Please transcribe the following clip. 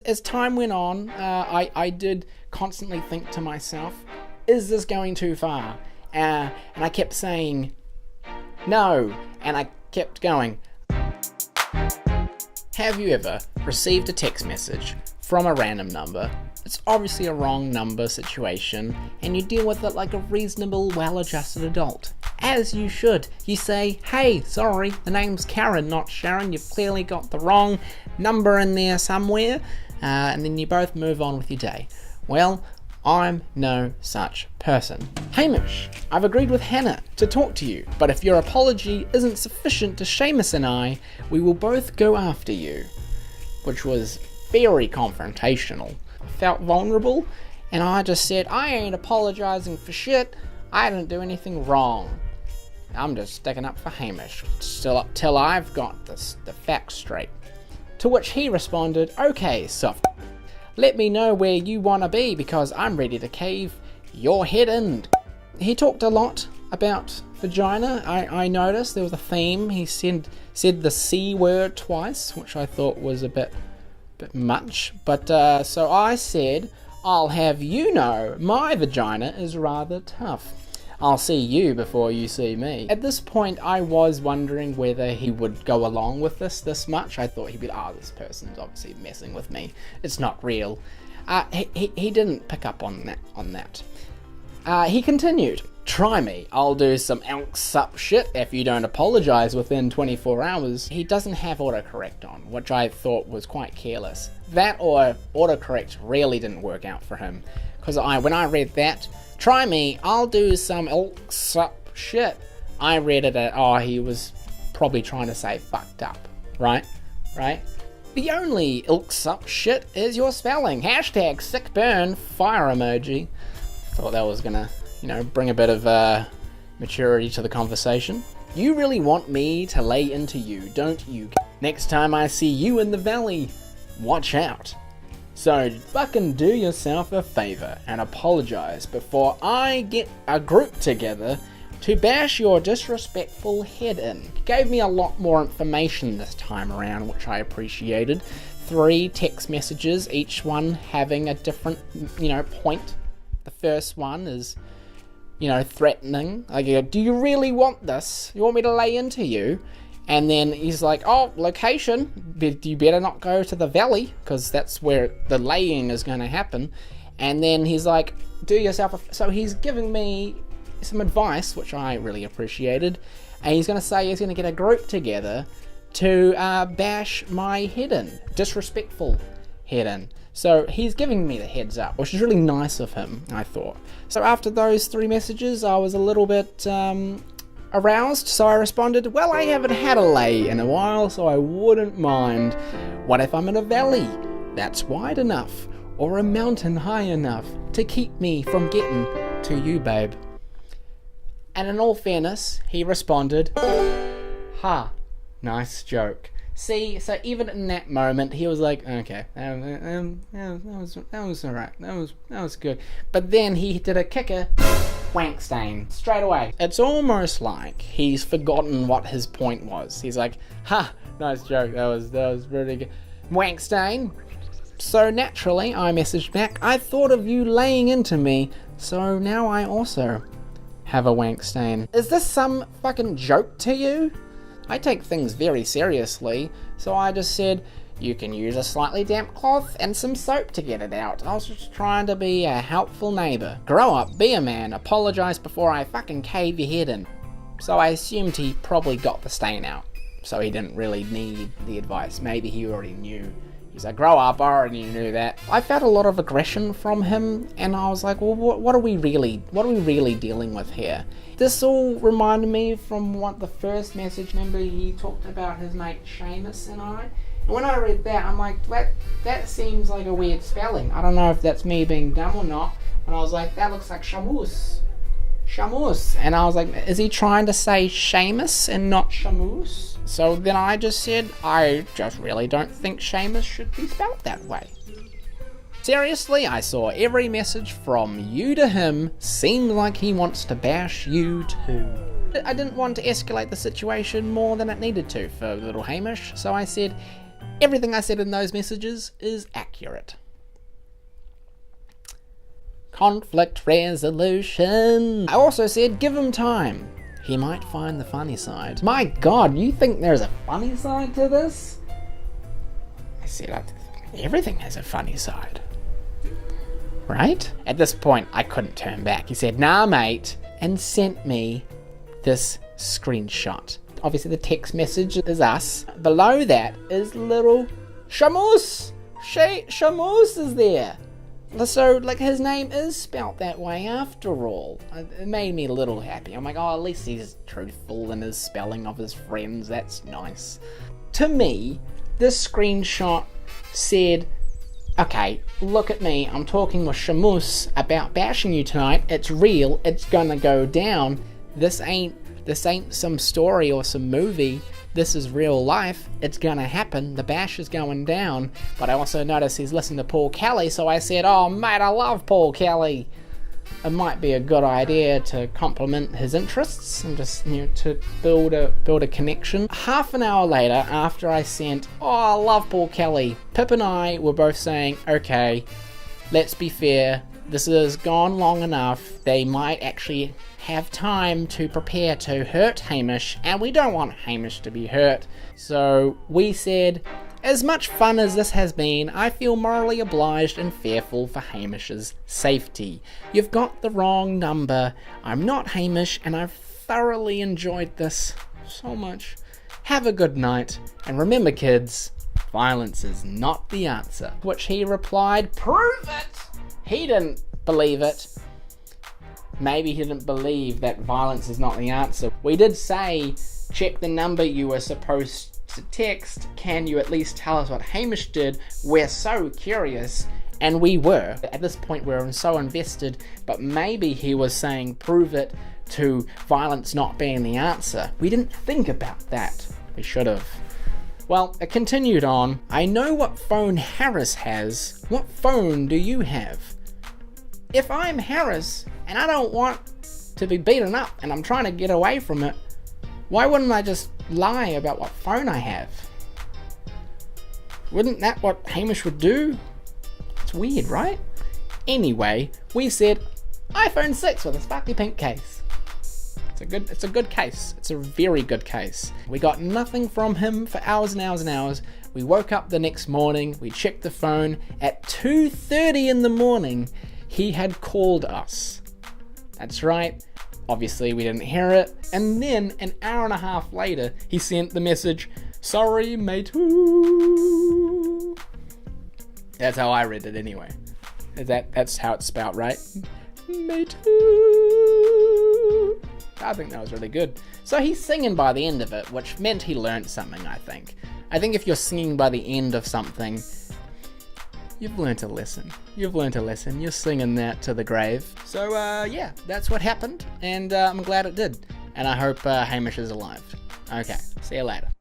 As time went on, I did constantly think to myself, is this going too far? And I kept saying, no, and I kept going. Have you ever received a text message from a random number? It's obviously a wrong number situation, and you deal with it like a reasonable, well-adjusted adult. As you should. You say, hey, sorry, the name's Karen, not Sharon. You've clearly got the wrong number in there somewhere. And then you both move on with your day. Well, I'm no such person. Hamish, I've agreed with Hannah to talk to you, but if your apology isn't sufficient to Seamus and I, we will both go after you. Which was very confrontational. I felt vulnerable, and I just said, I ain't apologising for shit. I didn't do anything wrong. I'm just sticking up for Hamish till I've got the facts straight. To which he responded, okay, so let me know where you want to be because I'm ready to cave your head in. He talked a lot about vagina. I noticed there was a theme. He said the C word twice, which I thought was a bit much. But so I said, I'll have you know my vagina is rather tough. I'll see you before you see me. At this point, I was wondering whether he would go along with this much. I thought he'd be, this person's obviously messing with me. It's not real. He didn't pick up on that. He continued, try me. I'll do some else up shit if you don't apologise within 24 hours. He doesn't have autocorrect on, which I thought was quite careless. That or autocorrect really didn't work out for him. Because when I read that, try me, I'll do some else up shit, I read it at, he was probably trying to say fucked up, right? The only ilks up shit is your spelling. Hashtag sick burn, fire emoji. Thought that was gonna, bring a bit of maturity to the conversation. You really want me to lay into you, don't you? Next time I see you in the valley, watch out. So fucking do yourself a favour and apologise before I get a group together to bash your disrespectful head in. He gave me a lot more information this time around, which I appreciated. 3 text messages, each one having a different, point. The first one is, threatening. I go, do you really want this? You want me to lay into you? And then he's like, location, you better not go to the valley, because that's where the laying is going to happen. And then he's like, do yourself so he's giving me some advice, which I really appreciated. And he's going to say he's going to get a group together to bash my head in. Disrespectful head in. So he's giving me the heads up, which is really nice of him, I thought. So after those 3 messages, I was a little bit aroused, so I responded, well, I haven't had a lay in a while, so I wouldn't mind. What if I'm in a valley that's wide enough, or a mountain high enough to keep me from getting to you, babe? And in all fairness, he responded, ha, nice joke. See, so even in that moment, he was like, okay, that was alright, that was good. But then he did a kicker, wank stain, straight away. It's almost like he's forgotten what his point was. He's like, ha, nice joke, that was really good. Wank stain. So naturally, I messaged back, I thought of you laying into me, so now I also have a wank stain. Is this some fucking joke to you? I take things very seriously, so I just said, you can use a slightly damp cloth and some soap to get it out. I was just trying to be a helpful neighbour. Grow up, be a man, apologise before I fucking cave your head in. So I assumed he probably got the stain out, so he didn't really need the advice. Maybe he already knew. He's like, grow up, I already knew that. I felt a lot of aggression from him, and I was like, well, what are we really dealing with here? This all reminded me from what the first message, remember he talked about his mate Seamus and I? And when I read that, I'm like, that seems like a weird spelling. I don't know if that's me being dumb or not. And I was like, that looks like Shamus. And I was like, is he trying to say Seamus and not Shamus? So then I just said, I just really don't think Seamus should be spelled that way. Seriously, I saw every message from you to him seemed like he wants to bash you too. I didn't want to escalate the situation more than it needed to for little Hamish, so I said, Everything I said in those messages is accurate. Conflict resolution. I also said give him time. He might find the funny side. My God, you think there's a funny side to this? I said, everything has a funny side. Right? At this point, I couldn't turn back. He said, nah, mate, and sent me this screenshot. Obviously, the text message is us. Below that is little Shamus. Shamus is there. So, like, his name is spelt that way after all. It made me a little happy. I'm like, oh, at least he's truthful in his spelling of his friends. That's nice. To me, this screenshot said, okay, look at me. I'm talking with Shamus about bashing you tonight. It's real. It's gonna go down. This ain't some story or some movie. This is real life. It's gonna happen. The bash is going down. But I also noticed he's listening to Paul Kelly, so I said, oh mate, I love Paul Kelly. It might be a good idea to compliment his interests and just, to build a connection. Half an hour later, after I sent, oh, I love Paul Kelly, Pip and I were both saying, okay, let's be fair. This has gone long enough. They might actually have time to prepare to hurt Hamish, and we don't want Hamish to be hurt. So we said, as much fun as this has been, I feel morally obliged and fearful for Hamish's safety. You've got the wrong number. I'm not Hamish, and I've thoroughly enjoyed this so much. Have a good night, and remember kids, violence is not the answer. Which he replied, prove it! He didn't believe it. Maybe he didn't believe that violence is not the answer. We did say, check the number you were supposed to text. Can you at least tell us what Hamish did? We're so curious. And we were. At this point, we were so invested, but maybe he was saying, prove it, to violence not being the answer. We didn't think about that. We should have. Well, it continued on. I know what phone Harris has. What phone do you have? If I'm Harris and I don't want to be beaten up and I'm trying to get away from it, why wouldn't I just lie about what phone I have? Wouldn't that what Hamish would do? It's weird, right? Anyway, we said iPhone 6 with a sparkly pink case. It's a good case. It's a very good case. We got nothing from him for hours and hours and hours. We woke up the next morning, we checked the phone. At 2:30 in the morning, he had called us. That's right. Obviously, we didn't hear it. And then, an hour and a half later, he sent the message, sorry, mate. That's how I read it anyway. That's how it's spelled, right? Mate. I think that was really good. So he's singing by the end of it, which meant he learned something, I think. I think if you're singing by the end of something, you've learned a lesson. You're singing that to the grave. So, yeah, that's what happened, and I'm glad it did. And I hope Hamish is alive. Okay, see you later.